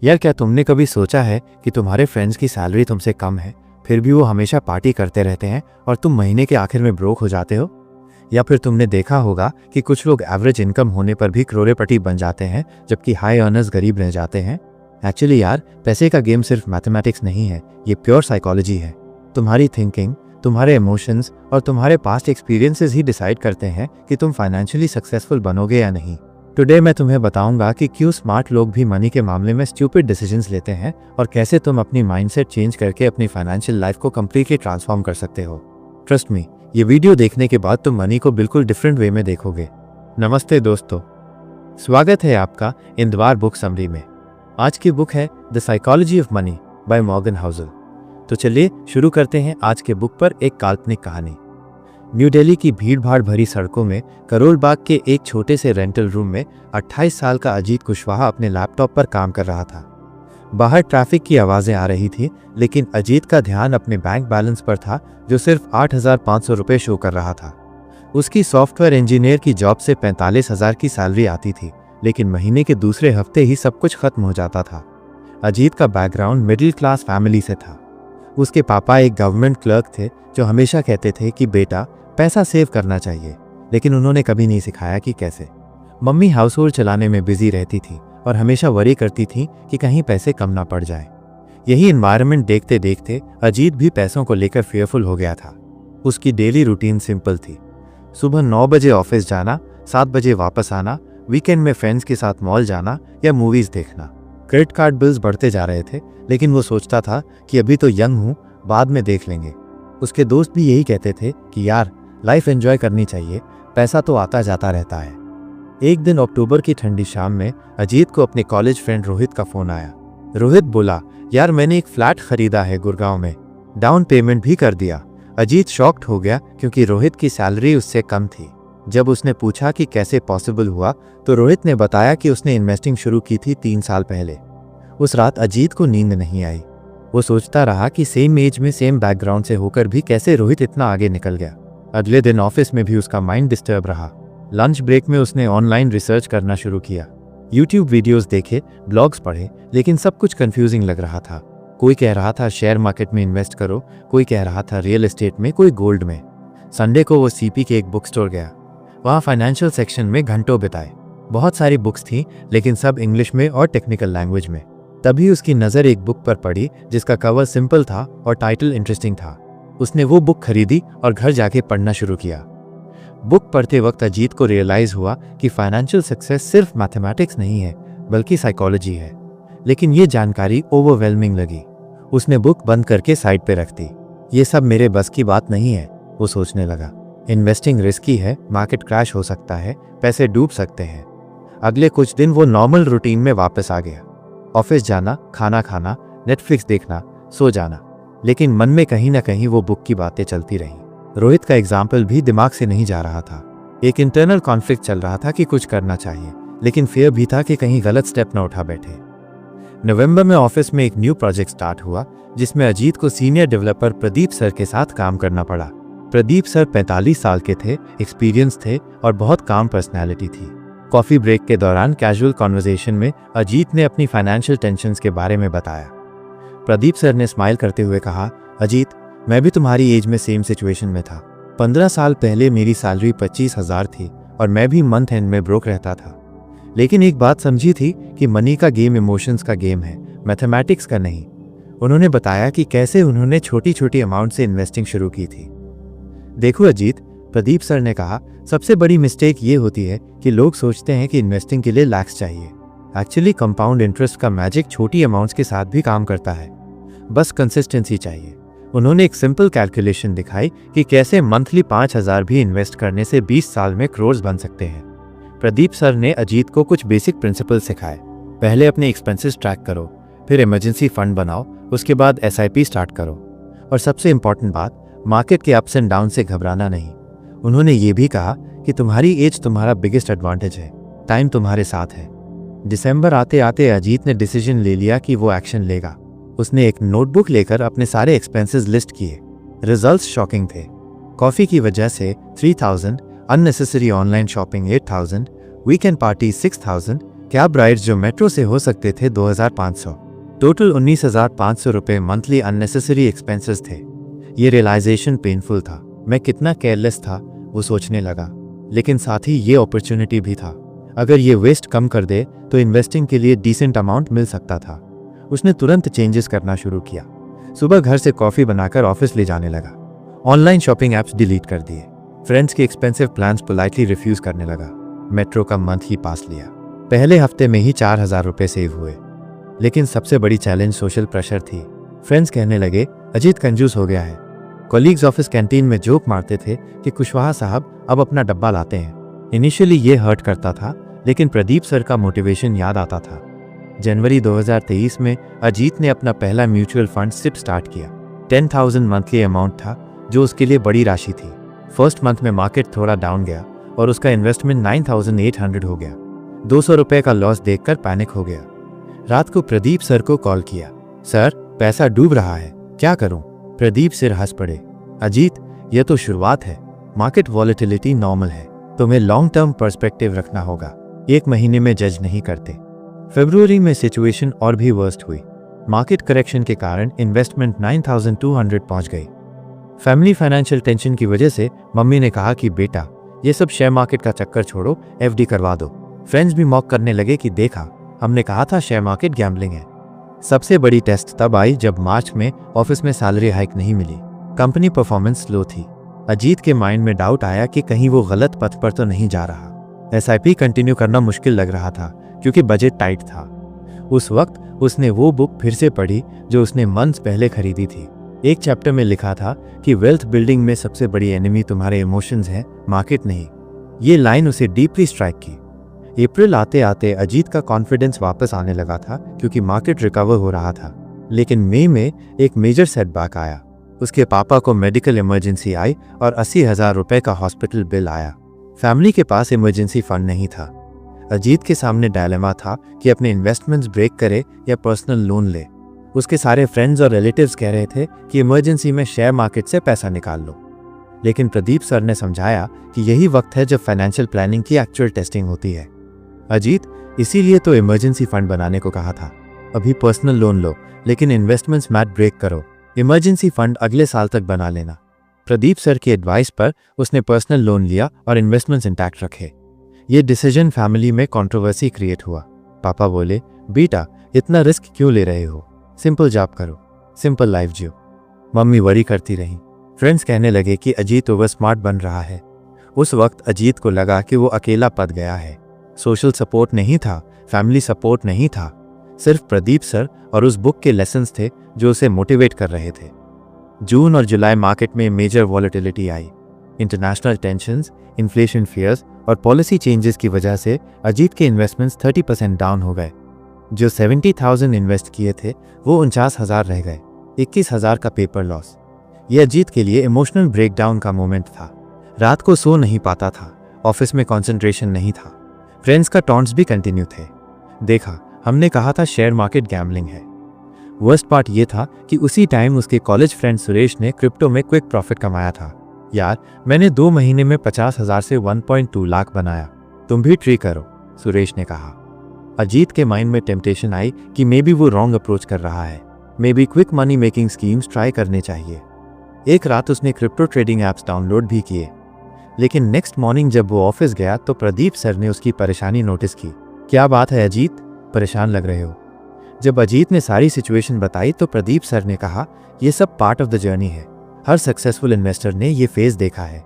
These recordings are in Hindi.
यार क्या तुमने कभी सोचा है कि तुम्हारे फ्रेंड्स की सैलरी तुमसे कम है, फिर भी वो हमेशा पार्टी करते रहते हैं और तुम महीने के आखिर में ब्रोक हो जाते हो? या फिर तुमने देखा होगा कि कुछ लोग एवरेज इनकम होने पर भी करोड़पति बन जाते हैं जबकि हाई अर्नर्स गरीब रह जाते हैं। एक्चुअली यार, पैसे का गेम सिर्फ मैथमेटिक्स नहीं है, ये प्योर साइकोलॉजी है। तुम्हारी थिंकिंग, तुम्हारे इमोशंस और तुम्हारे पास्ट एक्सपीरियंसेस ही डिसाइड करते हैं कि तुम फाइनेंशियली सक्सेसफुल बनोगे या नहीं। टुडे मैं तुम्हें बताऊंगा कि क्यों स्मार्ट लोग भी मनी के मामले में स्टूपिड डिसीजंस लेते हैं और कैसे तुम अपनी माइंडसेट चेंज करके अपनी फाइनेंशियल लाइफ को कंप्लीटली ट्रांसफॉर्म कर सकते हो। ट्रस्ट मी, ये वीडियो देखने के बाद तुम मनी को बिल्कुल डिफरेंट वे में देखोगे। नमस्ते दोस्तों, स्वागत है आपका इंदवार बुक समरी में। आज की बुक है the psychology of money by Morgan Housel. तो चलिए शुरू करते हैं आज के बुक पर एक काल्पनिक कहानी। न्यू दिल्ली की भीड़ भाड़ भरी सड़कों में करोल बाग के एक छोटे से रेंटल रूम में 28 साल का अजीत कुशवाहा अपने लैपटॉप पर काम कर रहा था। बाहर ट्रैफिक की आवाज़ें आ रही थी, लेकिन अजीत का ध्यान अपने बैंक बैलेंस पर था जो सिर्फ 8,500 रुपये शो कर रहा था। उसकी सॉफ्टवेयर इंजीनियर की जॉब से 45,000 की सैलरी आती थी, लेकिन महीने के दूसरे हफ्ते ही सब कुछ खत्म हो जाता था। अजीत का बैकग्राउंड मिडिल क्लास फैमिली से था। उसके पापा एक गवर्नमेंट क्लर्क थे जो हमेशा कहते थे कि बेटा पैसा सेव करना चाहिए, लेकिन उन्होंने कभी नहीं सिखाया कि कैसे। मम्मी हाउस होल्ड चलाने में बिजी रहती थी और हमेशा वरी करती थी कि कहीं पैसे कम ना पड़ जाए। यही एनवायरनमेंट देखते देखते अजीत भी पैसों को लेकर फेयरफुल हो गया था। उसकी डेली रूटीन सिंपल थी। सुबह 9 बजे ऑफिस जाना, 7 बजे वापस आना, वीकेंड में फ्रेंड्स के साथ मॉल जाना या मूवीज देखना। क्रेडिट कार्ड बिल्स बढ़ते जा रहे थे, लेकिन वो सोचता था कि अभी तो यंग हूँ, बाद में देख लेंगे। उसके दोस्त भी यही कहते थे कि यार लाइफ एंजॉय करनी चाहिए, पैसा तो आता जाता रहता है। एक दिन अक्टूबर की ठंडी शाम में अजीत को अपने कॉलेज फ्रेंड रोहित का फोन आया। रोहित बोला, यार मैंने एक फ्लैट खरीदा है गुड़गांव में, डाउन पेमेंट भी कर दिया। अजीत शॉक्ड हो गया क्योंकि रोहित की सैलरी उससे कम थी। जब उसने पूछा कि कैसे पॉसिबल हुआ, तो रोहित ने बताया कि उसने इन्वेस्टिंग शुरू की थी 3 साल पहले। उस रात अजीत को नींद नहीं आई। वो सोचता रहा कि सेम एज में सेम बैकग्राउंड से होकर भी कैसे रोहित इतना आगे निकल गया। अगले दिन ऑफिस में भी उसका माइंड डिस्टर्ब रहा। लंच ब्रेक में उसने ऑनलाइन रिसर्च करना शुरू किया। यूट्यूब वीडियोस देखे, ब्लॉग्स पढ़े, लेकिन सब कुछ कंफ्यूजिंग लग रहा था। कोई कह रहा था शेयर मार्केट में इन्वेस्ट करो, कोई कह रहा था रियल एस्टेट में, कोई गोल्ड में। संडे को वो सीपी के एक बुक स्टोर गया। वहाँ फाइनेंशियल सेक्शन में घंटों बिताए। बहुत सारी बुक्स थी, लेकिन सब इंग्लिश में और टेक्निकल लैंग्वेज में। तभी उसकी नज़र एक बुक पर पड़ी जिसका कवर सिंपल था और टाइटल इंटरेस्टिंग था। उसने वो बुक खरीदी और घर जाके पढ़ना शुरू किया। बुक पढ़ते वक्त अजीत को रियलाइज हुआ कि फाइनेंशियल सक्सेस सिर्फ मैथमेटिक्स नहीं है, बल्कि साइकोलॉजी है। लेकिन ये जानकारी ओवरवेलमिंग लगी। उसने बुक बंद करके साइड पे रख दी। ये सब मेरे बस की बात नहीं है, वो सोचने लगा। इन्वेस्टिंग रिस्की है, मार्केट क्रैश हो सकता है, पैसे डूब सकते हैं। अगले कुछ दिन वो नॉर्मल रूटीन में वापस आ गया। ऑफिस जाना, खाना खाना, नेटफ्लिक्स देखना, सो जाना। लेकिन मन में कहीं ना कहीं वो बुक की बातें चलती रहीं। रोहित का एग्जाम्पल भी दिमाग से नहीं जा रहा था। एक इंटरनल कॉन्फ्लिक्ट चल रहा था कि कुछ करना चाहिए, लेकिन फियर भी था कि कहीं गलत स्टेप न उठा बैठे। नवंबर में ऑफिस में एक न्यू प्रोजेक्ट स्टार्ट हुआ जिसमें अजीत को सीनियर डेवलपर प्रदीप सर के साथ काम करना पड़ा। प्रदीप सर 45 साल के थे, एक्सपीरियंस थे और बहुत काम पर्सनैलिटी थी। कॉफी ब्रेक के दौरान कैजुअल कॉन्वर्सेशन में अजीत ने अपनी फाइनेंशियल टेंशन्स के बारे में बताया। प्रदीप सर ने स्माइल करते हुए कहा, अजीत मैं भी तुम्हारी एज में सेम सिचुएशन में था। 15 साल पहले मेरी सैलरी 25,000 थी और मैं भी मंथ एंड में ब्रोक रहता था। लेकिन एक बात समझी थी कि मनी का गेम इमोशंस का गेम है, मैथमेटिक्स का नहीं। उन्होंने बताया कि कैसे उन्होंने छोटी छोटी अमाउंट से इन्वेस्टिंग शुरू की थी। देखो अजीत, प्रदीप सर ने कहा, सबसे बड़ी मिस्टेक ये होती है कि लोग सोचते हैं कि इन्वेस्टिंग के लिए लैक्स चाहिए। एक्चुअली कंपाउंड इंटरेस्ट का मैजिक छोटी अमाउंट्स के साथ भी काम करता है, बस कंसिस्टेंसी चाहिए। उन्होंने एक सिंपल कैलकुलेशन दिखाई कि कैसे मंथली 5,000 भी इन्वेस्ट करने से 20 साल में करोड़ बन सकते हैं। प्रदीप सर ने अजीत को कुछ बेसिक प्रिंसिपल सिखाए। पहले अपने एक्सपेंसेस ट्रैक करो, फिर इमरजेंसी फंड बनाओ, उसके बाद SIP स्टार्ट करो, और सबसे इंपॉर्टेंट बात, मार्केट के अप्स एंड डाउन से घबराना नहीं। उन्होंने ये भी कहा कि तुम्हारी एज तुम्हारा बिगेस्ट एडवांटेज है, टाइम तुम्हारे साथ है। दिसंबर आते आते अजीत ने डिसीजन ले लिया कि वो एक्शन लेगा। उसने एक नोटबुक लेकर अपने सारे एक्सपेंसेस लिस्ट किए। रिजल्ट्स शॉकिंग थे। कॉफ़ी की वजह से 3,000, unnecessary online shopping 8,000, weekend party 6,000, cab rides जो मेट्रो से हो सकते थे 2500। टोटल 19,500 रुपये मंथली अननेसेसरी एक्सपेंसेस थे। ये रियलाइजेशन पेनफुल था। मैं कितना केयरलेस था वो सोचने लगा, लेकिन साथ ही ये अपॉर्चुनिटी भी था। अगर ये वेस्ट कम कर दे तो इन्वेस्टिंग के लिए डिसेंट अमाउंट मिल सकता था। उसने तुरंत चेंजेस करना शुरू किया। सुबह घर से कॉफ़ी बनाकर ऑफिस ले जाने लगा। ऑनलाइन शॉपिंग ऐप्स डिलीट कर दिए। फ्रेंड्स के एक्सपेंसिव प्लान्स पोलाइटली रिफ्यूज़ करने लगा। मेट्रो का मंथली पास लिया। पहले हफ्ते में ही 4,000 रुपये सेव हुए। लेकिन सबसे बड़ी चैलेंज सोशल प्रेशर थी। फ्रेंड्स कहने लगे अजीत कंजूस हो गया है। कॉलीग्स ऑफिस कैंटीन में जोक मारते थे कि कुशवाहा साहब अब अपना डब्बा लाते हैं। इनिशियली ये हर्ट करता था, लेकिन प्रदीप सर का मोटिवेशन याद आता था। जनवरी 2023 में अजीत ने अपना पहला म्यूचुअल फंड सिप स्टार्ट किया। 10,000 मंथली अमाउंट था, जो उसके लिए बड़ी राशि थी। फर्स्ट मंथ में मार्केट थोड़ा डाउन गया और उसका इन्वेस्टमेंट 9,800 हो गया। 200 रुपये का लॉस देखकर पैनिक हो गया। रात को प्रदीप सर को कॉल किया। सर, पैसा डूब रहा है, क्या करूं? प्रदीप सर हंस पड़े। अजीत, यह तो शुरुआत है। मार्केट वॉलेटिलिटी नॉर्मल है। तुम्हें लॉन्ग टर्म पर्सपेक्टिव रखना होगा। 1 महीने में जज नहीं करते। फरवरी में सिचुएशन और भी वर्स्ट हुई। मार्केट करेक्शन के कारण इन्वेस्टमेंट 9,200 पहुंच गई। फैमिली फाइनेंशियल टेंशन की वजह से मम्मी ने कहा कि बेटा, ये सब शेयर मार्केट का चक्कर छोड़ो, FD करवा दो। फ्रेंड्स भी मॉक करने लगे कि देखा, हमने कहा था शेयर मार्केट गैम्बलिंग है। सबसे बड़ी टेस्ट तब आई जब मार्च में ऑफिस में सैलरी हाइक नहीं मिली। कंपनी परफॉर्मेंस स्लो थी। अजीत के माइंड में डाउट आया कि कहीं वो गलत पथ पर तो नहीं जा रहा। SIP कंटिन्यू करना मुश्किल लग रहा था क्योंकि बजट टाइट था। उस वक्त उसने वो बुक फिर से पढ़ी जो उसने मंथ्स पहले खरीदी थी। एक चैप्टर में लिखा था कि वेल्थ बिल्डिंग में सबसे बड़ी एनिमी तुम्हारे इमोशंस हैं, मार्केट नहीं। ये लाइन उसे डीपली स्ट्राइक की। अप्रैल आते आते अजीत का कॉन्फिडेंस वापस आने लगा था क्योंकि मार्केट रिकवर हो रहा था। लेकिन मई में एक मेजर सेटबैक आया। उसके पापा को मेडिकल इमरजेंसी आई और 80,000 रुपये का हॉस्पिटल बिल आया। फैमिली के पास इमरजेंसी फंड नहीं था। अजीत के सामने डायलेमा था कि अपने इन्वेस्टमेंट्स ब्रेक करे या पर्सनल लोन ले। उसके सारे फ्रेंड्स और रिलेटिव्स कह रहे थे कि इमरजेंसी में शेयर मार्केट से पैसा निकाल लो। लेकिन प्रदीप सर ने समझाया कि यही वक्त है जब फाइनेंशियल प्लानिंग की एक्चुअल टेस्टिंग होती है। अजीत, इसीलिए तो इमरजेंसी फंड बनाने को कहा था। अभी पर्सनल लोन लो, लेकिन इन्वेस्टमेंट्स मैट ब्रेक करो। इमरजेंसी फंड अगले साल तक बना लेना। प्रदीप सर की एडवाइस पर उसने पर्सनल लोन लिया और इन्वेस्टमेंट्स इंटैक्ट रखे। ये डिसीजन फैमिली में कंट्रोवर्सी क्रिएट हुआ। पापा बोले, बेटा, इतना रिस्क क्यों ले रहे हो? सिंपल जॉब करो, सिंपल लाइफ जियो। मम्मी वरी करती रही। फ्रेंड्स कहने लगे कि अजीत ओवर स्मार्ट बन रहा है। उस वक्त अजीत को लगा कि वो अकेला पड़ गया है। सोशल सपोर्ट नहीं था, फैमिली सपोर्ट नहीं था, सिर्फ प्रदीप सर और उस बुक के लेसन्स थे जो उसे मोटिवेट कर रहे थे। जून और जुलाई मार्केट में मेजर वॉलेटिलिटी आई। इंटरनेशनल टेंशंस, इन्फ्लेशन फियर्स और पॉलिसी चेंजेस की वजह से अजीत के इन्वेस्टमेंट्स 30% डाउन हो गए। जो 70,000 इन्वेस्ट किए थे वो 49,000 रह गए। 21,000 का पेपर लॉस। ये अजीत के लिए इमोशनल ब्रेकडाउन का मोमेंट था। रात को सो नहीं पाता था, ऑफिस में कंसंट्रेशन नहीं था। फ्रेंड्स का टॉन्ट्स भी कंटिन्यू थे। देखा, हमने कहा था शेयर मार्केट गैम्बलिंग है। वर्स्ट पार्ट ये था कि उसी टाइम उसके कॉलेज फ्रेंड सुरेश ने क्रिप्टो में क्विक प्रॉफिट कमाया था। यार, मैंने 2 महीने में 50,000 से 1.2 लाख बनाया, तुम भी ट्री करो, सुरेश ने कहा। अजीत के माइंड में टेम्पटेशन आई कि मे बी वो रॉन्ग अप्रोच कर रहा है। May be quick money making schemes try करने चाहिए। एक रात उसने क्रिप्टो ट्रेडिंग ऐप्स डाउनलोड भी किए। लेकिन नेक्स्ट मॉर्निंग जब वो ऑफिस गया तो प्रदीप सर ने उसकी परेशानी नोटिस की। क्या बात है अजीत, परेशान लग रहे हो? जब अजीत ने सारी सिचुएशन बताई तो प्रदीप सर ने कहा, ये सब पार्ट ऑफ द जर्नी है। हर सक्सेसफुल इन्वेस्टर ने ये फेज देखा है।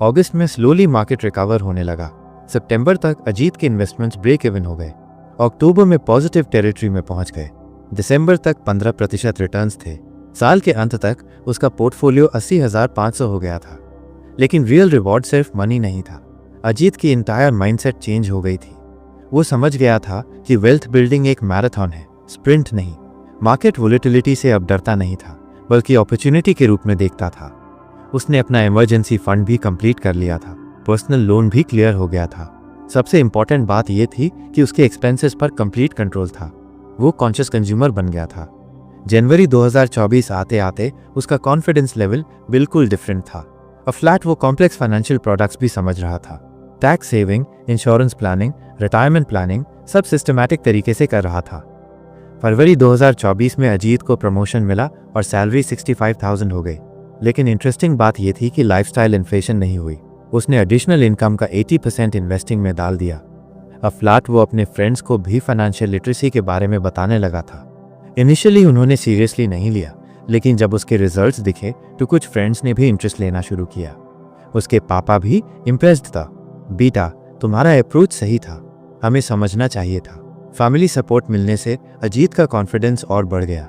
अगस्त में स्लोली मार्केट रिकवर होने लगा। सितंबर तक अजीत के इन्वेस्टमेंट्स ब्रेक इवन हो गए। अक्टूबर में पॉजिटिव टेरिटरी में पहुंच गए। दिसंबर तक 15% रिटर्न्स थे। साल के अंत तक उसका पोर्टफोलियो 80,500 हो गया था। लेकिन रियल रिवॉर्ड सिर्फ मनी नहीं था। अजीत की इंटायर माइंडसेट चेंज हो गई थी। वो समझ गया था कि वेल्थ बिल्डिंग एक मैराथन है, स्प्रिंट नहीं। मार्केट वोलेटिलिटी से अब डरता नहीं था, बल्कि अपॉर्चुनिटी के रूप में देखता था। उसने अपना इमरजेंसी फंड भी कंप्लीट कर लिया था। पर्सनल लोन भी क्लियर हो गया था। सबसे इंपॉर्टेंट बात यह थी कि उसके एक्सपेंसेस पर कंप्लीट कंट्रोल था। वो कॉन्शियस कंज्यूमर बन गया था। जनवरी 2024 आते आते उसका कॉन्फिडेंस लेवल बिल्कुल डिफरेंट था। फ्लैट वो कॉम्प्लेक्स फाइनेंशियल प्रोडक्ट्स भी समझ रहा था। Tax saving, insurance planning, retirement planning सब सिस्टमैटिक तरीके से कर रहा था। फरवरी 2024 में अजीत को प्रमोशन मिला और सैलरी 65,000 हो गई। लेकिन इंटरेस्टिंग बात यह थी कि लाइफस्टाइल इन्फ्लेशन नहीं हुई। उसने एडिशनल इनकम का 80% इन्वेस्टिंग में डाल दिया। अब फ्लैट वो अपने फ्रेंड्स को भी फाइनेंशियल लिटरेसी के बारे में बताने लगा था। इनिशियली उन्होंने सीरियसली नहीं लिया, लेकिन जब उसके रिजल्ट्स दिखे तो कुछ फ्रेंड्स ने भी इंटरेस्ट लेना शुरू किया। उसके पापा भी इम्प्रेस्ड था। बेटा, तुम्हारा अप्रोच सही था, हमें समझना चाहिए था। फैमिली सपोर्ट मिलने से अजीत का कॉन्फिडेंस और बढ़ गया।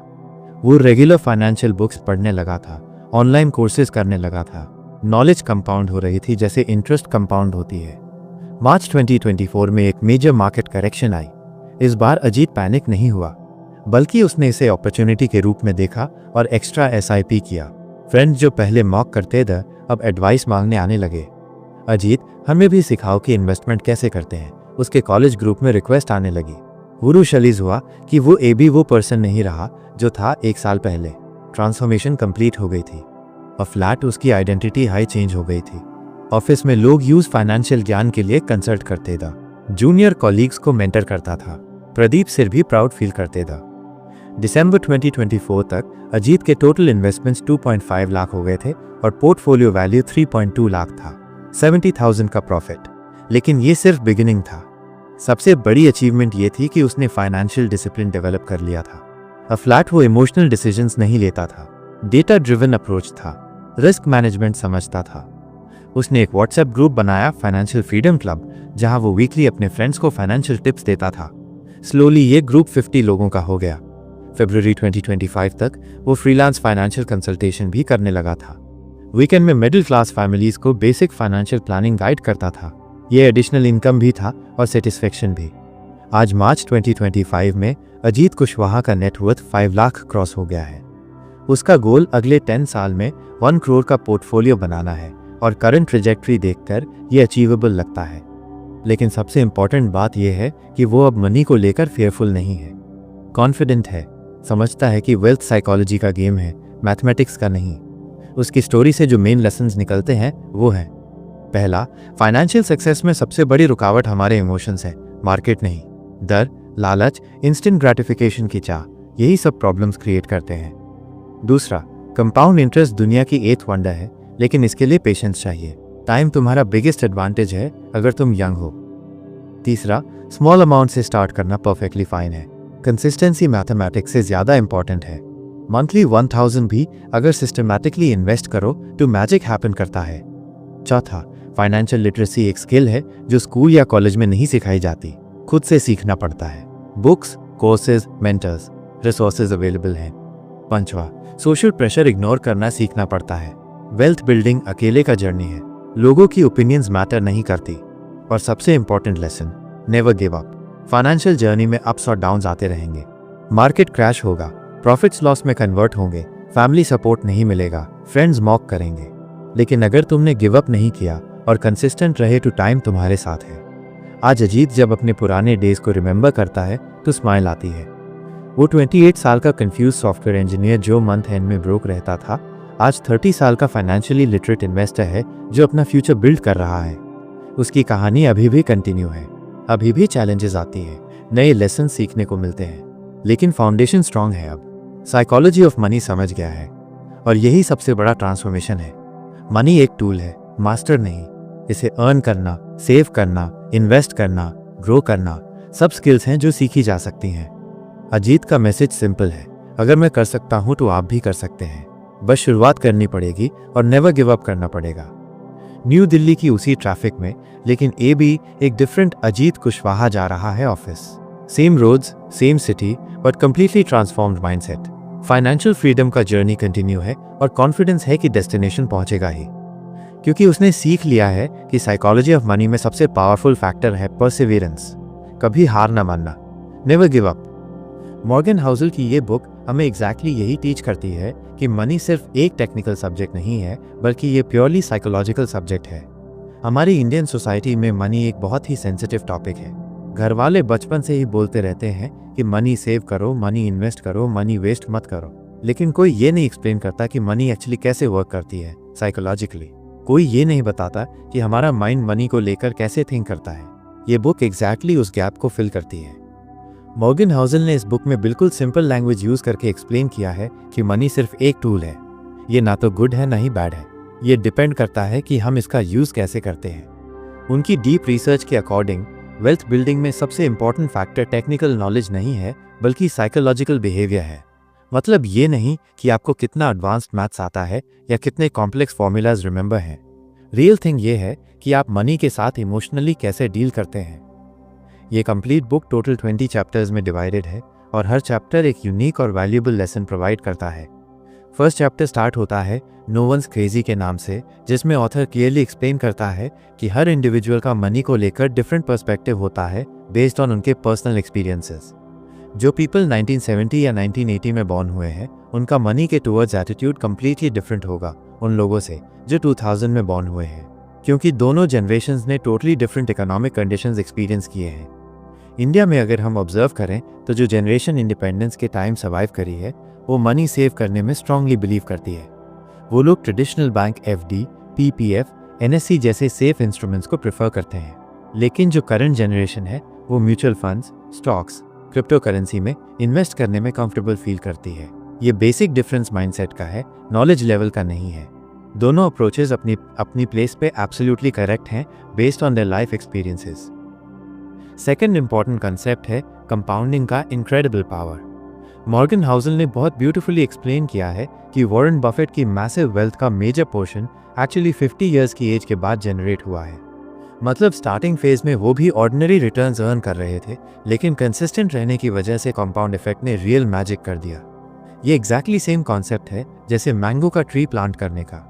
वो रेगुलर फाइनेंशियल बुक्स पढ़ने लगा था, ऑनलाइन कोर्सेज करने लगा था। नॉलेज कंपाउंड हो रही थी जैसे इंटरेस्ट कंपाउंड होती है। मार्च 2024 में एक मेजर मार्केट करेक्शन आई। इस बार अजीत पैनिक नहीं हुआ, बल्कि उसने इसे अपॉर्चुनिटी के रूप में देखा और एक्स्ट्रा SIP किया। फ्रेंड्स जो पहले मॉक करते थे अब एडवाइस मांगने आने लगे। अजीत, हमें भी सिखाओ कि इन्वेस्टमेंट कैसे करते हैं। उसके कॉलेज ग्रुप में रिक्वेस्ट आने लगी। गुरु शलीज हुआ कि वो पर्सन नहीं रहा जो था 1 साल पहले। ट्रांसफॉर्मेशन कंप्लीट हो गई थी और फ्लैट उसकी आइडेंटिटी हाई चेंज हो गई थी। ऑफिस में लोग यूज फाइनेंशियल ज्ञान के लिए कंसल्ट करते थे। जूनियर कॉलीग्स को मेंटर करता था। प्रदीप सिर भी प्राउड फील करते थे। दिसंबर 2024 तक अजीत के टोटल इन्वेस्टमेंट्स 2.5 लाख हो गए थे और पोर्टफोलियो वैल्यू 3.2 लाख था। 70,000 का प्रॉफिट। लेकिन ये सिर्फ बिगिनिंग था। सबसे बड़ी अचीवमेंट ये थी कि उसने फाइनेंशियल डिसिप्लिन डेवलप कर लिया था। अब फ्लैट वो इमोशनल डिसीजंस नहीं लेता था, डेटा ड्रिवन अप्रोच था, रिस्क मैनेजमेंट समझता था। उसने एक व्हाट्सएप ग्रुप बनाया, फाइनेंशियल फ्रीडम क्लब, जहां वो वीकली अपने फ्रेंड्स को फाइनेंशियल टिप्स देता था। स्लोली ये ग्रुप 50 लोगों का हो गया। फरवरी 2025 तक वो फ्रीलांस फाइनेंशियल कंसल्टेशन भी करने लगा था। वीकेंड में मिडिल क्लास फैमिलीज को बेसिक फाइनेंशियल प्लानिंग गाइड करता था। ये एडिशनल इनकम भी था और सेटिस्फेक्शन भी। आज मार्च 2025 में अजीत कुशवाहा का नेटवर्थ 5 लाख क्रॉस हो गया है। उसका गोल अगले 10 साल में 1 करोड़ का पोर्टफोलियो बनाना है और करंट ट्रेजेक्टरी देखकर ये अचीवेबल लगता है। लेकिन सबसे इंपॉर्टेंट बात यह है कि वो अब मनी को लेकर फेयरफुल नहीं है, कॉन्फिडेंट है, समझता है कि वेल्थ साइकोलॉजी का गेम है, मैथमेटिक्स का नहीं। उसकी स्टोरी से जो मेन लेसन्स निकलते हैं वो है, पहला, फाइनेंशियल सक्सेस में सबसे बड़ी रुकावट हमारे इमोशंस है, मार्केट नहीं। डर, लालच, इंस्टेंट ग्रेटिफिकेशन की चाह, यही सब प्रॉब्लम्स क्रिएट करते हैं। दूसरा, कंपाउंड इंटरेस्ट दुनिया की 8th वंडर है, लेकिन इसके लिए पेशेंस चाहिए। टाइम तुम्हारा बिगेस्ट एडवांटेज है अगर तुम यंग हो। तीसरा, स्मॉल अमाउंट से स्टार्ट करना परफेक्टली फाइन है। कंसिस्टेंसी मैथमेटिक्स से ज्यादा इंपॉर्टेंट है। मंथली 1000 भी अगर सिस्टमैटिकली इन्वेस्ट करो तो मैजिक हैपन करता है। चौथा, फाइनेंशियल लिटरेसी एक स्किल है जो स्कूल या कॉलेज में नहीं सिखाई जाती, खुद से सीखना पड़ता है। Books, courses, mentors, resources available हैं। पांचवा, सोशल प्रेशर इग्नोर करना सीखना पड़ता है। वेल्थ बिल्डिंग अकेले का जर्नी है, लोगों की ओपिनियंस मैटर नहीं करती। और सबसे important lesson, never give up. Financial journey में अप्स और डाउन्स आते रहेंगे। मार्केट क्रैश होगा, प्रॉफिट्स लॉस में कन्वर्ट होंगे, फैमिली सपोर्ट नहीं मिलेगा, फ्रेंड्स मॉक करेंगे, लेकिन अगर तुमने गिव अप नहीं किया और कंसिस्टेंट रहे तो टाइम तुम्हारे साथ है। आज अजीत जब अपने पुराने डेज को रिमेंबर करता है तो स्माइल आती है। वो 28 साल का कंफ्यूज सॉफ्टवेयर इंजीनियर जो मंथ एंड में ब्रोक रहता था, आज 30 साल का फाइनेंशियली लिटरेट इन्वेस्टर है जो अपना फ्यूचर बिल्ड कर रहा है। उसकी कहानी अभी भी कंटिन्यू है, अभी भी चैलेंजेस आती है, नए लेसन सीखने को मिलते हैं, लेकिन फाउंडेशन स्ट्रांग है। अब साइकोलॉजी ऑफ मनी समझ गया है और यही सबसे बड़ा ट्रांसफॉर्मेशन है। मनी एक टूल है, मास्टर नहीं। इसे अर्न करना, सेव करना, इन्वेस्ट करना, ग्रो करना, सब स्किल्स हैं जो सीखी जा सकती हैं। अजीत का मैसेज सिंपल है, अगर मैं कर सकता हूं तो आप भी कर सकते हैं। बस शुरुआत करनी पड़ेगी और नेवर गिव अप करना पड़ेगा। न्यू दिल्ली की उसी ट्रैफिक में, लेकिन भी एक डिफरेंट अजीत कुशवाहा जा रहा है office. Same roads, same city, but completely transformed mindset. Financial freedom का जर्नी कंटिन्यू है और कॉन्फिडेंस है कि डेस्टिनेशन पहुंचेगा ही, क्योंकि उसने सीख लिया है कि साइकोलॉजी ऑफ मनी में सबसे पावरफुल फैक्टर है परसिवियरेंस, कभी हार ना मानना, never give up. Morgan Housel की ये बुक हमें एग्जैक्टली यही टीच करती है कि मनी सिर्फ एक टेक्निकल सब्जेक्ट नहीं है, बल्कि ये प्योरली साइकोलॉजिकल सब्जेक्ट है। हमारी इंडियन सोसाइटी में मनी एक बहुत ही सेंसिटिव टॉपिक है। घर वाले बचपन से ही बोलते रहते हैं कि मनी सेव करो, मनी इन्वेस्ट करो, मनी वेस्ट मत करो, लेकिन कोई ये नहीं एक्सप्लेन करता कि मनी एक्चुअली कैसे वर्क करती है साइकोलॉजिकली। कोई ये नहीं बताता कि हमारा माइंड मनी को लेकर कैसे थिंक करता है। ये बुक एग्जैक्टली उस गैप को फिल करती है। मॉर्गन हाउसल ने इस बुक में बिल्कुल सिंपल लैंग्वेज यूज करके एक्सप्लेन किया है कि मनी सिर्फ एक टूल है। ये ना तो गुड है ना ही बैड है, ये डिपेंड करता है कि हम इसका यूज कैसे करते हैं। उनकी डीप रिसर्च के अकॉर्डिंग वेल्थ बिल्डिंग में सबसे इंपॉर्टेंट फैक्टर टेक्निकल नॉलेज नहीं है बल्कि साइकोलॉजिकल बिहेवियर है। मतलब ये नहीं कि आपको कितना एडवांस्ड मैथ्स आता है या कितने कॉम्प्लेक्स फॉर्मूलाज रिमेंबर हैं। रियल थिंग ये है कि आप मनी के साथ इमोशनली कैसे डील करते हैं। ये कंप्लीट बुक टोटल 20 चैप्टर्स में डिवाइडेड है और हर चैप्टर एक यूनिक और वैल्यूएबल लेसन प्रोवाइड करता है। फर्स्ट चैप्टर स्टार्ट होता है नो वंस क्रेजी के नाम से, जिसमें ऑथर क्लियरली एक्सप्लेन करता है कि हर इंडिविजुअल का मनी को लेकर डिफरेंट पर्सपेक्टिव होता है बेस्ड ऑन उनके पर्सनल एक्सपीरियंसेस। जो पीपल 1970 या 1980 में बॉर्न हुए हैं उनका मनी के टुवर्ड्स एटीट्यूड कम्प्लीटली डिफरेंट होगा उन लोगों से जो 2000 में बॉर्न हुए हैं, क्योंकि दोनों जनरेशन्स ने totally different economic conditions experience किए हैं। इंडिया में अगर हम ऑब्जर्व करें तो जो जनरेशन इंडिपेंडेंस के टाइम सर्वाइव करी है वो मनी सेव करने में स्ट्रांगली बिलीव करती है। वो लोग traditional bank FD, PPF, NSC जैसे सेफ इंस्ट्रूमेंट्स को प्रेफर करते हैं। लेकिन जो करंट जनरेशन है वो mutual funds, stocks, crypto currency में इन्वेस्ट करने में कंफर्टेबल फील करती है। ये बेसिक डिफरेंस माइंडसेट का है, नॉलेज लेवल का नहीं है। दोनों अप्रोचेस अपनी प्लेस पे एब्सोल्युटली करेक्ट हैं based on their life experiences. Second important concept है कंपाउंडिंग का इनक्रेडिबल पावर। मॉर्गन हाउसल ने बहुत ब्यूटीफुली एक्सप्लेन किया है कि वॉरेन बफेट की मैसिव वेल्थ का मेजर पोर्शन एक्चुअली 50 ईयर्स की एज के बाद जनरेट हुआ है। मतलब स्टार्टिंग फेज में वो भी ऑर्डिनरी रिटर्न्स अर्न कर रहे थे, लेकिन कंसिस्टेंट रहने की वजह से कंपाउंड इफेक्ट ने रियल मैजिक कर दिया। ये एग्जैक्टली सेम कॉन्सेप्ट है जैसे मैंगो का ट्री प्लांट करने का।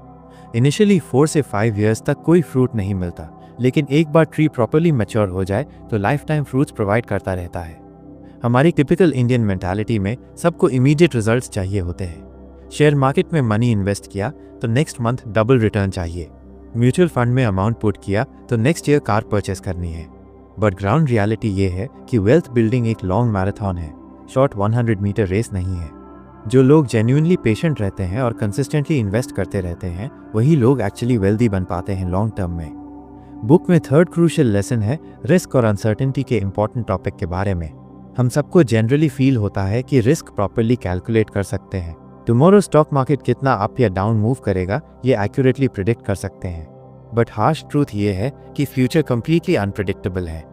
इनिशियली 4 से 5 ईयर्स तक कोई फ्रूट नहीं मिलता, लेकिन एक बार ट्री प्रॉपर्ली मैच्योर हो जाए तो लाइफ टाइम फ्रूट्स प्रोवाइड करता रहता है। हमारी टिपिकल इंडियन मेंटालिटी में सबको इमीडिएट रिजल्ट्स चाहिए होते हैं। शेयर मार्केट में मनी इन्वेस्ट किया तो नेक्स्ट मंथ डबल रिटर्न चाहिए। म्यूचुअल फंड में अमाउंट पुट किया तो नेक्स्ट ईयर कार परचेस करनी है। बट ग्राउंड रियलिटी ये है कि वेल्थ बिल्डिंग एक लॉन्ग मैराथन है, शॉर्ट 100 मीटर रेस नहीं है। जो लोग जेन्युइनली पेशेंट रहते हैं और कंसिस्टेंटली इन्वेस्ट करते रहते हैं वही लोग एक्चुअली वेल्दी बन पाते हैं लॉन्ग टर्म में। बुक में थर्ड क्रूशियल लेसन है रिस्क और अनसर्टेनिटी के इंपॉर्टेंट टॉपिक के बारे में। हम सबको जनरली फील होता है कि रिस्क प्रॉपर्ली कैलकुलेट कर सकते हैं। टुमारो स्टॉक मार्केट कितना अप या डाउन मूव करेगा ये एक्यूरेटली प्रिडिक्ट कर सकते हैं। बट हार्श ट्रूथ ये है कि फ्यूचर कंप्लीटली अनप्रिडिक्टेबल है।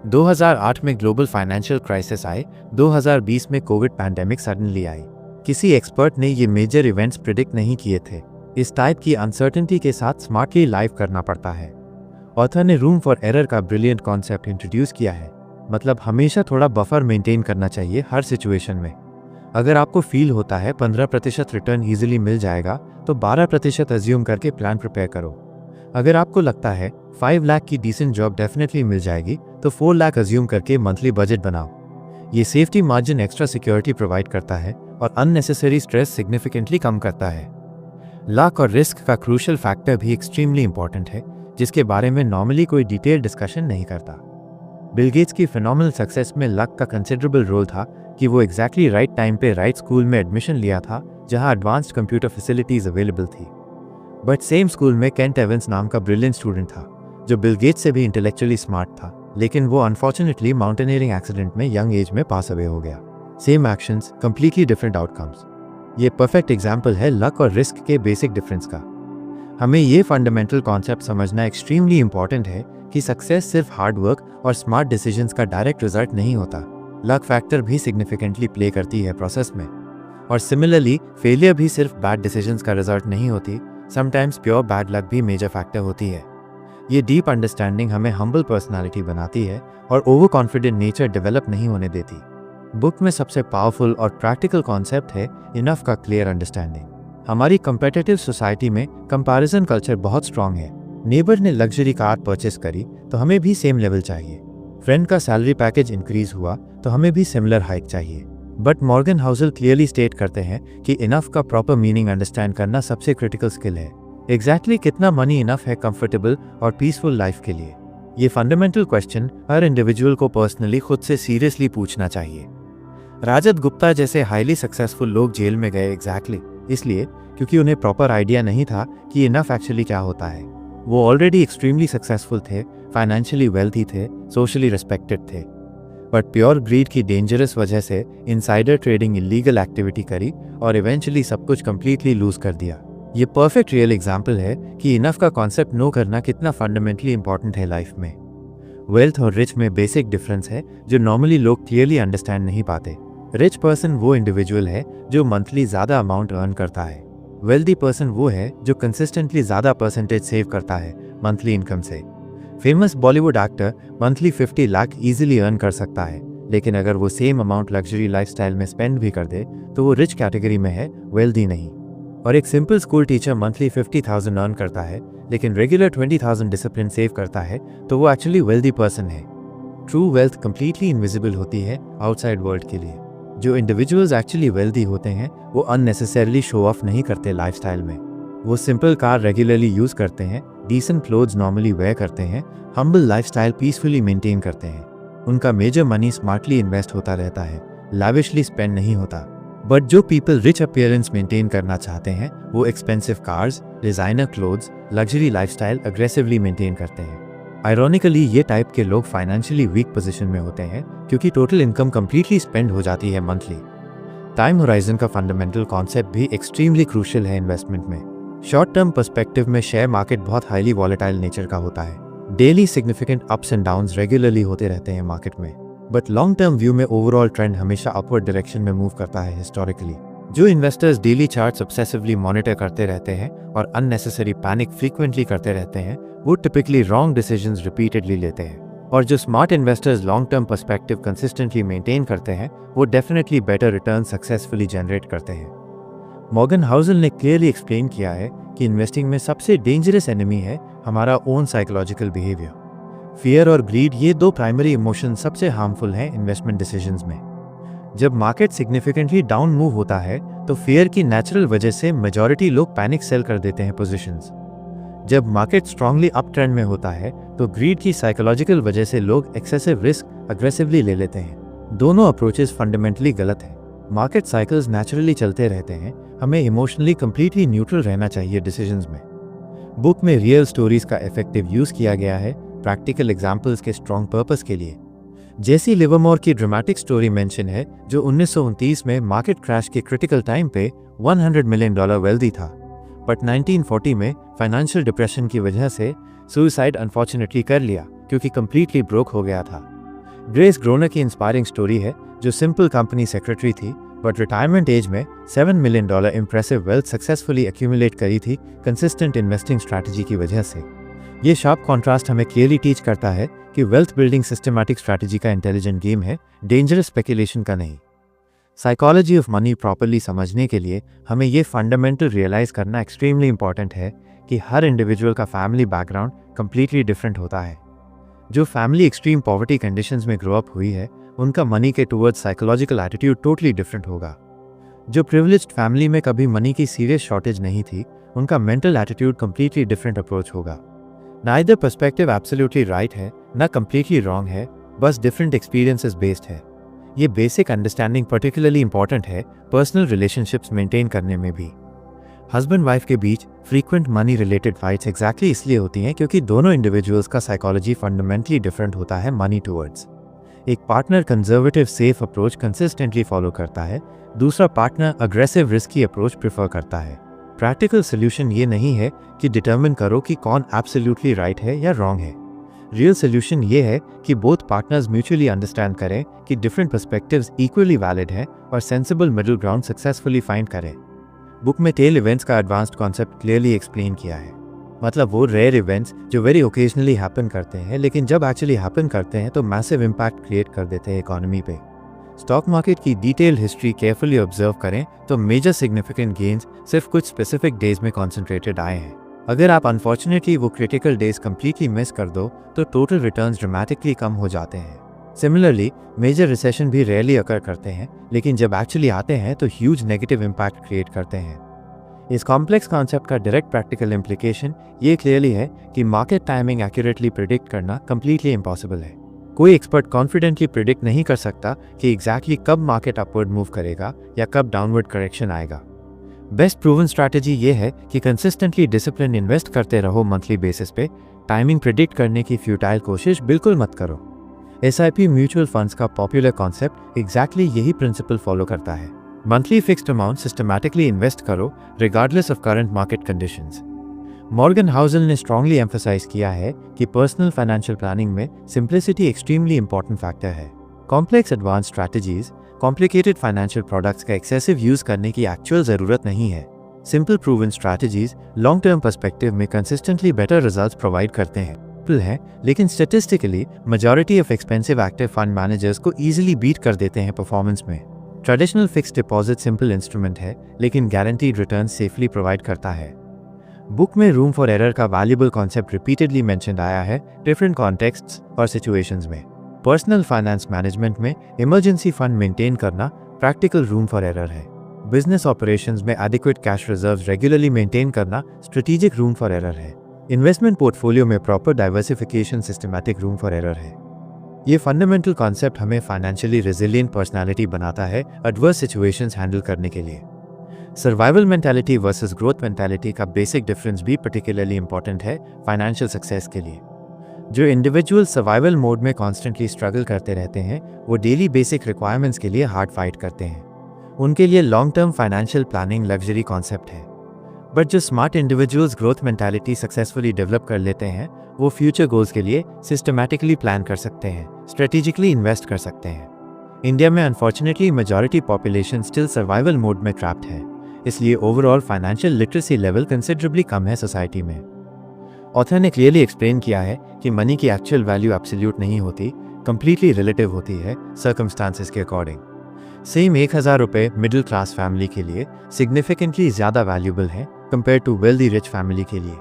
2008 में ग्लोबल फाइनेंशियल क्राइसिस आए, 2020 में कोविड पैंडेमिक सडनली आई। किसी एक्सपर्ट ने ये मेजर इवेंट्स प्रिडिक्ट नहीं किए थे। इस टाइप की अनसर्टेनिटी के साथ स्मार्टली लाइव करना पड़ता है। ऑथर ने रूम फॉर एरर का ब्रिलियंट कॉन्सेप्ट इंट्रोड्यूस किया है। मतलब हमेशा थोड़ा बफर मेंटेन करना चाहिए हर सिचुएशन में। अगर आपको फील होता है 15% रिटर्न इजीली मिल जाएगा तो 12% अज्यूम करके प्लान प्रिपेयर करो। अगर आपको लगता है 5 लाख की डिसेंट जॉब डेफिनेटली मिल जाएगी तो 4 लाख अज्यूम करके मंथली बजट बनाओ। ये safety margin extra security provide करता है और अननेसेसरी स्ट्रेस सिग्निफिकेंटली कम करता है। लक और रिस्क का क्रूशियल फैक्टर भी एक्सट्रीमली इंपॉर्टेंट है, जिसके बारे में नॉर्मली कोई डिटेल डिस्कशन नहीं करता। बिल गेट्स की फिनोमिनल सक्सेस में लक का कंसिडरेबल रोल था कि वो एग्जैक्टली राइट टाइम पे राइट स्कूल में एडमिशन लिया था जहां एडवांस्ड कंप्यूटर फैसिलिटीज अवेलेबल थी। बट सेम स्कूल में केंट एवंस नाम का ब्रिलियंट स्टूडेंट था जो बिल गेट्स से भी इंटेलेक्चुअली स्मार्ट था, लेकिन वो अनफॉर्चुनेटली माउंटेनियरिंग एक्सीडेंट में यंग एज में पास अवे हो गया। Same actions, completely different outcomes. ये परफेक्ट एग्जाम्पल है लक और रिस्क के बेसिक डिफरेंस का। हमें ये फंडामेंटल कॉन्सेप्ट समझना एक्सट्रीमली इंपॉर्टेंट है कि सक्सेस सिर्फ हार्ड वर्क और स्मार्ट डिसीजंस का डायरेक्ट रिजल्ट नहीं होता। लक फैक्टर भी सिग्निफिकेंटली प्ले करती है प्रोसेस में। और सिमिलरली फेलियर भी सिर्फ बैड डिसीजंस का रिजल्ट नहीं होती, समटाइम्स प्योर बैड लक भी मेजर फैक्टर होती है। ये डीप अंडरस्टैंडिंग हमें हम्बल पर्सनालिटी बनाती है और ओवर कॉन्फिडेंट नेचर डेवलप नहीं होने देती। बुक में सबसे पावरफुल और प्रैक्टिकल कॉन्सेप्ट है इनफ का क्लियर अंडरस्टैंडिंग। हमारी कंपेटिटिव सोसाइटी में कंपैरिजन कल्चर बहुत स्ट्रांग है। नेबर ने लग्जरी कार परचेस करी तो हमें भी सेम लेवल चाहिए। फ्रेंड का सैलरी पैकेज इंक्रीज हुआ तो हमें भी सिमिलर हाइक चाहिए। But Morgan Housel clearly state करते हैं कि इनफ का प्रॉपर मीनिंग अंडरस्टैंड करना सबसे क्रिटिकल स्किल है। एग्जैक्टली कितना मनी इनफ है कंफर्टेबल और पीसफुल लाइफ के लिए? ये फंडामेंटल क्वेश्चन हर इंडिविजुअल को पर्सनली खुद से सीरियसली पूछना चाहिए। राजत गुप्ता जैसे हाईली सक्सेसफुल लोग जेल में गए एग्जैक्टली इसलिए क्योंकि उन्हें प्रॉपर आइडिया नहीं था कि इनफ एक्चुअली क्या होता है। वो ऑलरेडी एक्सट्रीमली सक्सेसफुल थे, फाइनेंशियली वेल्थी थे, सोशली रिस्पेक्टेड थे, बट प्योर ग्रीड की डेंजरस वजह से इनसाइडर ट्रेडिंग इलीगल एक्टिविटी करी और इवेंचुअली सब कुछ कंप्लीटली लूज कर दिया। ये परफेक्ट रियल एग्जाम्पल है कि इनफ का कॉन्सेप्ट नो करना कितना फंडामेंटली इंपॉर्टेंट है लाइफ में। वेल्थ और रिच में बेसिक डिफरेंस है जो नॉर्मली लोग क्लियरली अंडरस्टैंड नहीं पाते। रिच पर्सन वो इंडिविजुअल है जो मंथली ज़्यादा अमाउंट अर्न करता है। वेल्दी पर्सन वो है जो कंसिस्टेंटली ज़्यादा परसेंटेज सेव करता है मंथली इनकम से। Famous Bollywood actor monthly 50 lakh easily earn कर सकता है, लेकिन अगर वो सेम अमाउंट लग्जरी लाइफस्टाइल में स्पेंड भी कर दे तो वो रिच कैटेगरी में है, वेल्दी नहीं। और एक simple school teacher monthly 50,000 earn करता है लेकिन रेगुलर 20,000 डिसिप्लिन सेव करता है तो वो एक्चुअली वेल्दी पर्सन है। ट्रू वेल्थ कंप्लीटली इनविजिबल होती है आउटसाइड वर्ल्ड के लिए। जो इंडिविजुअल्स एक्चुअली वेल्दी होते हैं वो अननेसेसरली शो ऑफ नहीं करते लाइफस्टाइल में। वो सिंपल कार रेगुलरली यूज करते हैं, डिसेंट क्लोथ्स नॉर्मली वेयर करते हैं, हम्बल लाइफस्टाइल पीसफुली मेंटेन करते हैं। उनका मेजर मनी स्मार्टली इन्वेस्ट होता रहता है, लैविशली स्पेंड नहीं होता। बट जो पीपल रिच अपीयरेंस मेंटेन करना चाहते हैं वो expensive cars, designer clothes, luxury lifestyle aggressively maintain करते हैं। आयरॉनिकली ये टाइप के लोग फाइनेंशियली वीक पोजीशन में होते हैं क्योंकि टोटल इनकम कंप्लीटली स्पेंड हो जाती है मंथली। टाइम होराइजन का फंडामेंटल कॉन्सेप्ट भी एक्सट्रीमली क्रूशियल है इन्वेस्टमेंट में। शॉर्ट टर्म पर्सपेक्टिव में शेयर मार्केट बहुत हाईली वॉलेटाइल नेचर का होता है। Daily significant ups and downs regularly होते रहते हैं मार्केट में, बट लॉन्ग टर्म व्यू में ओवरऑल ट्रेंड हमेशा अपवर्ड डायरेक्शन में मूव करता है हिस्टोरिकली। जो investors daily charts obsessively monitor करते रहते हैं और अननेसेसरी पैनिक फ्रीक्वेंटली करते रहते हैं वो टिपिकली रॉन्ग डिसीजंस रिपीटेडली लेते हैं। और जो smart investors long term perspective consistently maintain करते हैं वो definitely better return successfully generate करते हैं। मॉर्गन हाउसल ने क्लियरली एक्सप्लेन किया है कि इन्वेस्टिंग में सबसे डेंजरस एनिमी है हमारा ओन साइकोलॉजिकल बिहेवियर। फियर और ग्रीड ये दो प्राइमरी इमोशन सबसे हार्मफुल हैं इन्वेस्टमेंट डिसीजंस में। जब मार्केट सिग्निफिकेंटली डाउन मूव होता है तो फियर की नेचुरल वजह से मेजॉरिटी लोग पैनिक सेल कर देते हैं पोजीशंस। जब मार्केट स्ट्रांगली अप ट्रेंड में होता है तो ग्रीड की साइकोलॉजिकल वजह से लोग एक्सेसिव रिस्क अग्रेसिवली ले लेते हैं। दोनों अप्रोचेस फंडामेंटली गलत हैं। मार्केट साइकिल्स नेचुरली चलते रहते हैं, हमें इमोशनली कंप्लीटली न्यूट्रल रहना चाहिए डिसीजंस में। बुक में रियल स्टोरीज का इफेक्टिव यूज किया गया है प्रैक्टिकल एग्जाम्पल्स के स्ट्रॉन्ग पर्पस के लिए। जेसी लिवरमोर की ड्रामेटिक स्टोरी मेंशन है जो 1929 में मार्केट क्रैश के क्रिटिकल टाइम पे $100 मिलियन वेल्दी था, बट 1940 में फाइनेंशियल डिप्रेशन की वजह से सुसाइड अनफॉर्चुनेटली कर लिया क्योंकि कंप्लीटली ब्रोक हो गया था। ग्रेस ग्रोनर की इंस्पायरिंग स्टोरी है जो सिंपल कंपनी सेक्रेटरी थी बट रिटायरमेंट एज में $7 million impressive wealth successfully accumulate करी थी कंसिस्टेंट इन्वेस्टिंग स्ट्रैटेजी की वजह से। ये शार्प कॉन्ट्रास्ट हमें क्लियरली टीच करता है कि वेल्थ बिल्डिंग सिस्टमैटिक स्ट्रैटेजी का इंटेलिजेंट गेम है, डेंजरस स्पेकुलेशन का नहीं। साइकोलॉजी ऑफ मनी प्रॉपर्ली समझने के लिए हमें ये फंडामेंटल रियलाइज करना एक्सट्रीमली इंपॉर्टेंट है कि हर इंडिविजुअल का फैमिली बैकग्राउंड कंप्लीटली डिफरेंट होता है। जो फैमिली एक्सट्रीम पॉवर्टी कंडीशंस में ग्रो अप हुई है उनका मनी के towards psychological attitude totally different होगा। जो प्रिविलेज्ड फैमिली में कभी मनी की सीरियस शॉर्टेज नहीं थी उनका mental attitude completely different approach होगा। नाइदर पर्सपेक्टिव एब्सोल्युटली राइट है ना कंप्लीटली रॉन्ग है, बस डिफरेंट एक्सपीरियंसेस बेस्ड है। ये बेसिक अंडरस्टैंडिंग पर्टिकुलरली इंपॉर्टेंट है पर्सनल रिलेशनशिप्स मेंटेन करने में भी। हस्बैंड वाइफ के बीच frequent money related fights exactly इसलिए होती हैं क्योंकि दोनों इंडिविजुअल्स का साइकोलॉजी फंडामेंटली डिफरेंट होता है मनी टुवर्ड्स। एक partner conservative safe approach consistently follow करता है, दूसरा partner aggressive risky approach prefer करता है। प्रैक्टिकल सोल्यूशन ये नहीं है कि डिटर्मिन करो कि कौन एब्सोल्युटली राइट है या रॉन्ग है। रियल सोल्यूशन ये है कि बोथ पार्टनर्स म्यूचुअली अंडरस्टैंड करें कि डिफरेंट पर्सपेक्टिव्स इक्वली वैलिड है और sensible middle ground successfully find करें। बुक में टेल इवेंट्स का एडवांस्ड कॉन्सेप्ट क्लियरली एक्सप्लेन किया है। मतलब वो रेयर इवेंट्स जो वेरी ओकेजनली हैपन करते हैं लेकिन जब एक्चुअली हैपन करते हैं तो मैसिव इम्पैक्ट क्रिएट कर देते हैं इकोनॉमी पे। स्टॉक मार्केट की डिटेल हिस्ट्री केयरफुली ऑब्जर्व करें तो मेजर सिग्निफिकेंट गेन्स सिर्फ कुछ स्पेसिफिक डेज में कॉन्सेंट्रेटेड आए हैं। अगर आप अनफॉर्चुनेटली वो क्रिटिकल डेज कंप्लीटली मिस कर दो तो टोटल रिटर्न्स ड्रामेटिकली कम हो जाते हैं। सिमिलरली मेजर रिसेशन भी रेयरली अकर करते हैं लेकिन जब एक्चुअली आते हैं तो ह्यूज नेगेटिव इम्पैक्ट क्रिएट करते हैं। इस कॉम्प्लेक्स कॉन्सेप्ट का डायरेक्ट प्रैक्टिकल इम्प्लीकेशन ये क्लियरली है कि मार्केट टाइमिंग एक्यूरेटली प्रिडिक्ट करना कंप्लीटली इम्पॉसिबल है। कोई एक्सपर्ट कॉन्फिडेंटली प्रिडिक्ट नहीं कर सकता कि एग्जैक्टली कब मार्केट अपवर्ड मूव करेगा या कब डाउनवर्ड करेक्शन आएगा। बेस्ट प्रूवन स्ट्रैटेजी ये है कि कंसिस्टेंटली डिसिप्लिन इन्वेस्ट करते रहो मंथली बेसिस पे। टाइमिंग प्रिडिक्ट करने की फ्यूटाइल कोशिश बिल्कुल मत करो। SIP म्यूचुअल फंड्स का पॉपुलर कॉन्सेप्ट एग्जैक्टली यही प्रिंसिपल फॉलो करता है। Monthly fixed amount systematically invest करो regardless of current market conditions. Morgan Housel ने स्ट्रांगली एम्फसाइज किया है कि पर्सनल फाइनेंशियल प्लानिंग में सिंप्लिसिटी एक्सट्रीमली इंपॉर्टेंट फैक्टर है। Complex advance strategies, complicated financial products का एक्सेसिव यूज करने की एक्चुअल जरूरत नहीं है। Simple proven strategies long term perspective में कंसिस्टेंटली बेटर रिजल्ट्स प्रोवाइड करते हैं। है, लेकिन statistically majority of expensive active fund managers को इजीली बीट कर देते हैं परफॉर्मेंस में। Traditional fixed deposit simple instrument है, लेकिन गारंटीड रिटर्न सेफली प्रोवाइड करता है। बुक में रूम फॉर एरर का वैल्यूएबल कॉन्सेप्ट रिपीटेडली मेंशन्ड आया है डिफरेंट कॉन्टेक्स्ट्स और सिचुएशंस में। पर्सनल फाइनेंस मैनेजमेंट में इमरजेंसी फंड मेंटेन करना प्रैक्टिकल रूम फॉर एरर है। बिजनेस ऑपरेशंस में adequate cash reserves regularly maintain करना स्ट्रेटेजिक रूम फॉर एरर है। इन्वेस्टमेंट पोर्टफोलियो में proper diversification systematic room for error है। ये फंडामेंटल कॉन्सेप्ट हमें फाइनेंशियली रेजिलिएंट पर्सनालिटी बनाता है एडवर्स सिचुएशंस हैंडल करने के लिए। Survival mentality versus growth mentality का बेसिक डिफरेंस भी पर्टिकुलरली इंपॉर्टेंट है फाइनेंशियल सक्सेस के लिए। जो इंडिविजुअल सर्वाइवल मोड में कॉन्स्टेंटली स्ट्रगल करते रहते हैं, वो डेली बेसिक रिक्वायरमेंट्स के लिए हार्ड फाइट करते हैं। उनके लिए long term financial planning luxury concept है। बट जो smart individuals growth mentality successfully develop कर लेते हैं, वो फ्यूचर गोल्स के लिए सिस्टमैटिकली प्लान कर सकते हैं, स्ट्रेटेजिकली इन्वेस्ट कर सकते हैं। इंडिया में unfortunately majority population still survival mode में ट्रैप्ड है, इसलिए overall financial literacy level considerably कम है सोसाइटी में। ऑथर ने क्लियरली एक्सप्लेन किया है कि मनी की एक्चुअल वैल्यू एब्सोल्यूट नहीं होती, कंप्लीटली रिलेटिव होती है सर्कमस्टांसेस के अकॉर्डिंग। सेम 1000 रुपये मिडिल क्लास फैमिली के लिए सिग्निफिकेंटली ज़्यादा वैल्यूबल है compare to wealthy rich family के लिए।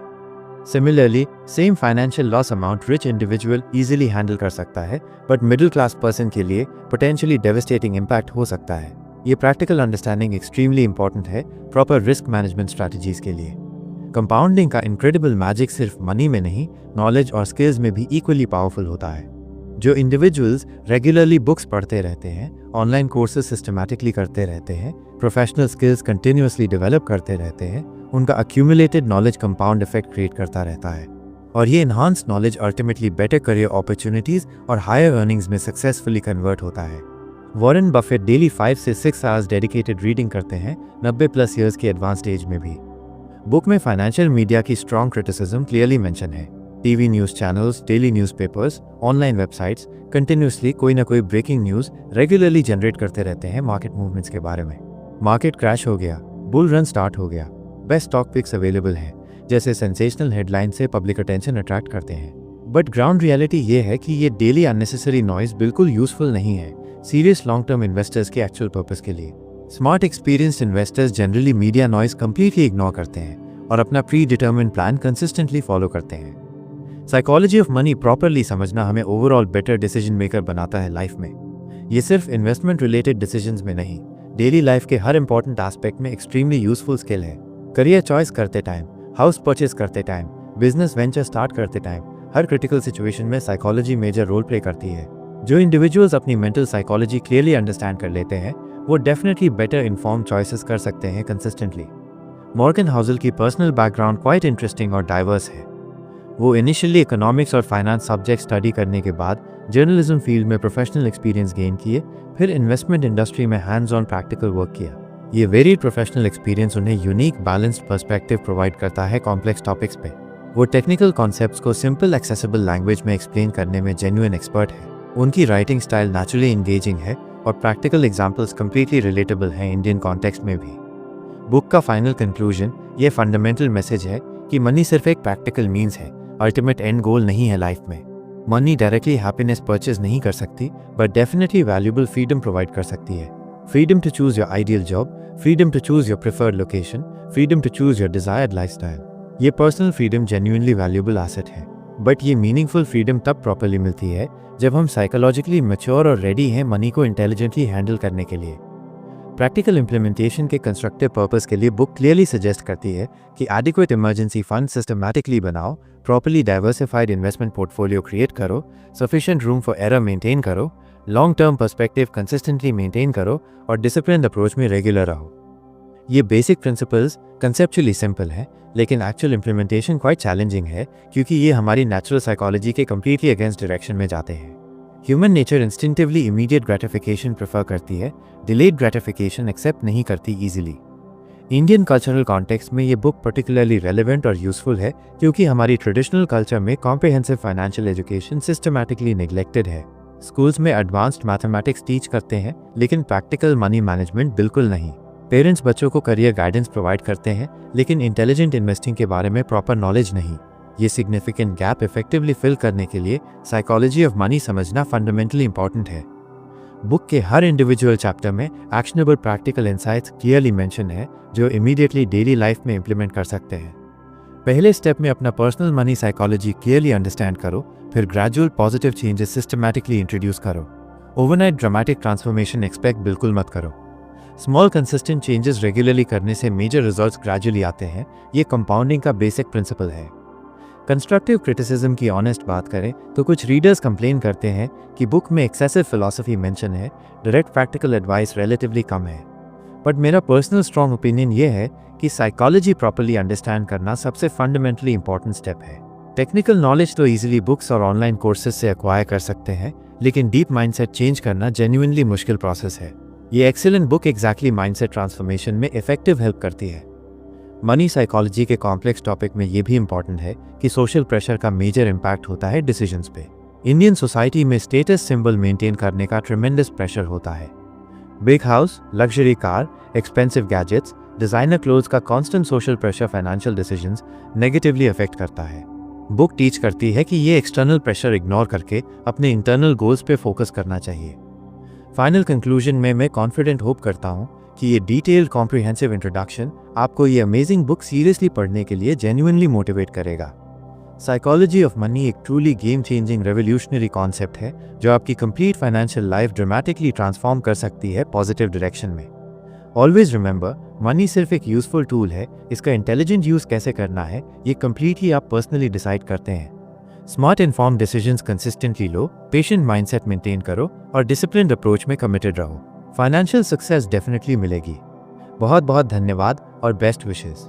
Similarly same financial loss amount rich individual easily handle कर सकता है, बट मिडिल क्लास पर्सन के लिए पोटेंशियली डेविस्टेटिंग इम्पैक्ट हो सकता है। ये प्रैक्टिकल अंडरस्टैंडिंग एक्सट्रीमली इंपॉर्टेंट है प्रॉपर रिस्क मैनेजमेंट स्ट्रैटेजीज के लिए। कंपाउंडिंग का इनक्रेडिबल मैजिक सिर्फ मनी में नहीं, नॉलेज और स्किल्स में भी इक्वली पावरफुल होता है। जो इंडिविजुअल्स रेगुलरली बुक्स पढ़ते रहते हैं, ऑनलाइन कोर्सेज सिस्टमैटिकली करते रहते हैं, प्रोफेशनल स्किल्स कंटिन्यूअसली डेवलप करते रहते हैं, उनका accumulated knowledge compound effect create करता रहता है। और ये enhance knowledge ultimately better career opportunities और हायर अर्निंग्स में सक्सेसफुली कन्वर्ट होता है। वॉरेन बफेट डेली 5 से 6 आवर्स डेडिकेटेड रीडिंग करते हैं 90+ ईयर्स के एडवांस एज में भी। बुक में फाइनेंशियल मीडिया की स्ट्रॉन्ग क्रिटिसिज्म क्लियरली मेंशन है। TV news channels, daily newspapers, online websites continuously कोई ना कोई ब्रेकिंग न्यूज़ रेगुलरली जनरेट करते रहते हैं मार्केट मूवमेंट्स के बारे में। मार्केट क्रैश हो गया, बुल रन स्टार्ट हो गया, बेस्ट स्टॉक पिक्स अवेलेबल हैं जैसे सेंसेशनल हेडलाइन से पब्लिक अटेंशन अट्रैक्ट करते हैं। बट ग्राउंड रियलिटी ये है कि ये डेली अननेसेसरी नॉइज बिल्कुल यूजफुल नहीं है सीरियस लॉन्ग टर्म इन्वेस्टर्स के एक्चुअल पर्पस के लिए। Smart experienced investors generally media noise completely ignore करते हैं और अपना pre determined plan consistently follow करते हैं। साइकोलॉजी ऑफ मनी प्रॉपरली समझना हमें ओवरऑल बेटर डिसीजन मेकर बनाता है लाइफ में। ये सिर्फ इन्वेस्टमेंट रिलेटेड डिसीजंस में नहीं, डेली लाइफ के हर इंपॉर्टेंट एस्पेक्ट में एक्सट्रीमली यूजफुल स्किल है। करियर चॉइस करते टाइम, हाउस परचेस करते टाइम, बिजनेस वेंचर स्टार्ट करते टाइम, हर क्रिटिकल सिचुएशन में साइकोलॉजी मेजर रोल प्ले करती है। जो इंडिविजुअल्स अपनी मेंटल साइकोलॉजी क्लियरली अंडरस्टैंड कर लेते हैं, वो डेफिनेटली बेटर इन्फॉर्म चॉइसेस कर सकते हैं कंसिस्टेंटली। मॉर्गन हाउसल की पर्सनल बैकग्राउंड क्वाइट इंटरेस्टिंग और डाइवर्स है। वो इनिशियली इकोनॉमिक्स और फाइनेंस सब्जेक्ट स्टडी करने के बाद जर्नलिज्म फील्ड में प्रोफेशनल एक्सपीरियंस गेन किए, फिर इन्वेस्टमेंट इंडस्ट्री में हैंड्स ऑन प्रैक्टिकल वर्क किया। ये वेरिड प्रोफेशनल एक्सपीरियंस उन्हें यूनिक बैलेंस्ड पर्सपेक्टिव प्रोवाइड करता है कॉम्प्लेक्स टॉपिक्स पे। वो टेक्निकल कॉन्सेप्ट्स को सिंपल एक्सेसिबल लैंग्वेज में एक्सप्लेन करने में जेन्युइन एक्सपर्ट है। उनकी राइटिंग स्टाइल नेचुरली इंगेजिंग है और प्रैक्टिकल एग्जाम्पल्स कंप्लीटली रिलेटेबल हैं इंडियन कॉन्टेक्स्ट में भी। बुक का फाइनल कंक्लूजन ये फंडामेंटल मैसेज है कि मनी सिर्फ एक प्रैक्टिकल मीन्स है, अल्टीमेट एंड गोल नहीं है लाइफ में। मनी डायरेक्टली हैप्पीनेस परचेज नहीं कर सकती, but definitely valuable freedom provide कर सकती है। Freedom to choose your ideal job, freedom to choose your preferred location, freedom to choose your desired lifestyle. ये personal freedom genuinely valuable asset है, बट ये मीनिंगफुल फ्रीडम तब प्रॉपर्ली मिलती है जब हम साइकोलॉजिकली मैच्योर और रेडी हैं मनी को इंटेलिजेंटली हैंडल करने के लिए। प्रैक्टिकल इंप्लीमेंटेशन के कंस्ट्रक्टिव पर्पस के लिए बुक क्लियरली सजेस्ट करती है कि एडिक्वेट इमरजेंसी फंड सिस्टमैटिकली बनाओ, properly diversified investment portfolio create करो, sufficient room for error maintain करो, long term perspective consistently maintain करो और डिसिप्लिन्ड अप्रोच में रेगुलर रहो। ये बेसिक प्रिंसिपल्स कंसेप्चुअली सिंपल है, लेकिन एक्चुअल इम्प्लीमेंटेशन क्वाइट चैलेंजिंग है, क्योंकि ये हमारी नेचुरल साइकोलॉजी के कम्प्लीटली अगेंस्ट डायरेक्शन में जाते हैं। Human nature instinctively immediate gratification prefer करती है, डिलेड ग्रेटिफिकेशन एक्सेप्ट नहीं करती ईजिली। इंडियन कल्चरल कॉन्टेक्स्ट में ये बुक पर्टिकुलरली रेलेवेंट और यूजफुल है, क्योंकि हमारी ट्रेडिशनल कल्चर में comprehensive financial education systematically neglected है। स्कूल्स में एडवांस्ड मैथमेटिक्स टीच करते हैं, लेकिन प्रैक्टिकल मनी मैनेजमेंट बिल्कुल नहीं। पेरेंट्स बच्चों को करियर गाइडेंस प्रोवाइड करते हैं, लेकिन इंटेलिजेंट इन्वेस्टिंग के बारे में प्रॉपर नॉलेज नहीं। ये सिग्निफिकेंट गैप इफेक्टिवली फिल करने के लिए साइकोलॉजी ऑफ मनी समझना फंडामेंटली इंपॉर्टेंट है। बुक के हर इंडिविजुअल चैप्टर में actionable practical insights clearly mention है, जो इमीडिएटली डेली लाइफ में इंप्लीमेंट कर सकते हैं। पहले स्टेप में अपना personal money psychology clearly understand करो, फिर gradual positive changes systematically introduce करो। ओवरनाइट ड्रामेटिक ट्रांसफॉर्मेशन एक्सपेक्ट बिल्कुल मत करो। स्मॉल कंसिस्टेंट चेंजेस रेगुलरली करने से मेजर रिजल्ट्स ग्रेजुअली आते हैं। ये कंपाउंडिंग का बेसिक प्रिंसिपल है। कंस्ट्रक्टिव क्रिटिसिज्म की ऑनेस्ट बात करें तो कुछ रीडर्स कंप्लेन करते हैं कि बुक में एक्सेसिव फिलॉसफी मेंशन है, डायरेक्ट प्रैक्टिकल एडवाइस रिलेटिवली कम है। बट मेरा पर्सनल स्ट्रॉन्ग ओपिनियन ये है कि साइकोलॉजी प्रॉपर्ली अंडरस्टैंड करना सबसे फंडामेंटली इंपॉर्टेंट स्टेप है। टेक्निकल नॉलेज तो इजीली बुक्स और ऑनलाइन कोर्सेज से एक्वायर कर सकते हैं, लेकिन डीप माइंडसेट चेंज करना जेन्युइनली मुश्किल प्रोसेस है। ये excellent book exactly mindset transformation में इफेक्टिव हेल्प करती है। मनी साइकोलॉजी के कॉम्प्लेक्स टॉपिक में ये भी इंपॉर्टेंट है कि सोशल प्रेशर का मेजर इम्पैक्ट होता है डिसीजंस पे। इंडियन सोसाइटी में स्टेटस सिंबल मेंटेन करने का ट्रेमेंडस प्रेशर होता है। Big house, luxury car, expensive gadgets, designer clothes का constant social pressure financial decisions negatively affect करता है। बुक टीच करती है कि ये एक्सटर्नल प्रेशर इग्नोर करके अपने इंटरनल गोल्स पे फोकस करना चाहिए। फाइनल कंक्लूजन में मैं कॉन्फिडेंट होप करता हूँ कि ये डिटेल्ड कॉम्प्रिहेंसिव इंट्रोडक्शन आपको ये अमेजिंग बुक सीरियसली पढ़ने के लिए जेन्युइनली मोटिवेट करेगा। साइकोलॉजी ऑफ मनी एक truly game changing revolutionary concept है, जो आपकी complete financial life dramatically transform कर सकती है पॉजिटिव डायरेक्शन में। ऑलवेज रिमेंबर, मनी सिर्फ एक यूजफुल टूल है, इसका इंटेलिजेंट यूज कैसे करना है ये कंप्लीटली आप पर्सनली डिसाइड करते हैं। स्मार्ट इन्फॉर्म्ड डिसीजंस कंसिस्टेंटली लो, पेशेंट माइंडसेट मेंटेन करो और डिसिप्लिन्ड अप्रोच में कमिटेड रहो। फाइनेंशियल सक्सेस डेफिनेटली मिलेगी। बहुत बहुत धन्यवाद और बेस्ट विशेस।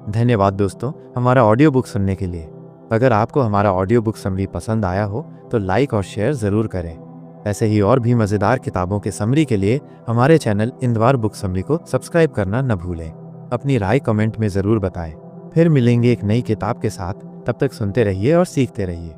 धन्यवाद दोस्तों हमारा ऑडियो बुक सुनने के लिए। अगर आपको हमारा ऑडियो बुक समरी पसंद आया हो तो लाइक और शेयर ज़रूर करें। ऐसे ही और भी मज़ेदार किताबों के समरी के लिए हमारे चैनल इंदवार बुक समरी को सब्सक्राइब करना न भूलें। अपनी राय कमेंट में ज़रूर बताएं। फिर मिलेंगे एक नई किताब के साथ, तब तक सुनते रहिए और सीखते रहिए।